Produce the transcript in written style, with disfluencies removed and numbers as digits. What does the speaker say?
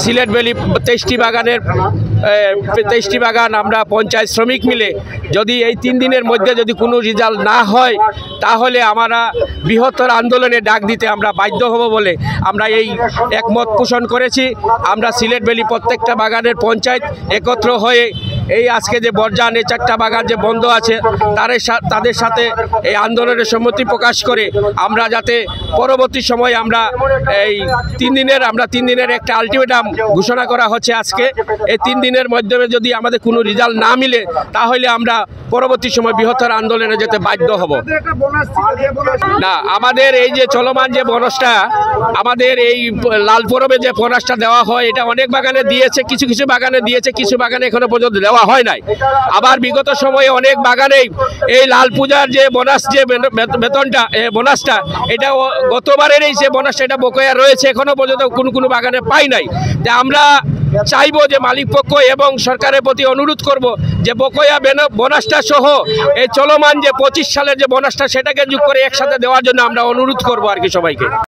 Sylhet valley 23টি বাগান আমরা পঞ্চায়েত শ্রমিক মিলে যদি এই 3 দিনের মধ্যে যদি কোনো রেজাল্ট না হয় তাহলে আমরা বৃহত্তর আন্দোলনে ডাক দিতে আমরা বাধ্য হব বলে আমরা এই একমত পোষণ করেছি। আমরা সিলেট ভ্যালি প্রত্যেকটা বাগানের পঞ্চায়েত একত্র হয়ে এই আজকে যে বর্জান এই 4টা বাগান যে বন্ধ আছে তাদের সাথে এই আন্দোলনের সম্মতি প্রকাশ করে আমরা যাতে পরবর্তী সময় আমরা এই 3 দিনের একটা আলটিমেটাম ঘোষণা করা হচ্ছে আজকে। এই 3 দিনের মাধ্যমে যদি আমাদের কোনো রেজাল্ট না মিলে তাহলে আমরা পরবর্তী সময় বৃহত্তর আন্দোলনে যেতে বাধ্য হব। না, আমাদের এই যে চলমান যে বোনাসটা আমাদের এই লাল পরবে যে বোনাসটা দেওয়া হয় এটা অনেক বাগানে দিয়েছে, কিছু কিছু বাগানে দিয়েছে, কিছু বাগানে এখনো পর্যন্ত দেওয়া হয় নাই। আবার বিগত সময়ে অনেক বাগানেই এই লাল পূজার যে বোনাস যে বেতনটা বোনাসটা এটা গতবারের এই যে বোনাসটা এটা বকেয়া রয়েছে, এখনো পর্যন্ত কোনো বাগানে পাই নাই। যে আমরা চাইবো যে মালিক পক্ষ এবং সরকারের প্রতি অনুরোধ করব যে বকেয়া বোনাসটা সহ এই চলমান যে 25 সালের যে বোনাসটা সেটাকে যোগ করে একসাথে দেওয়ার জন্য আমরা অনুরোধ করব আর কি সবাইকে।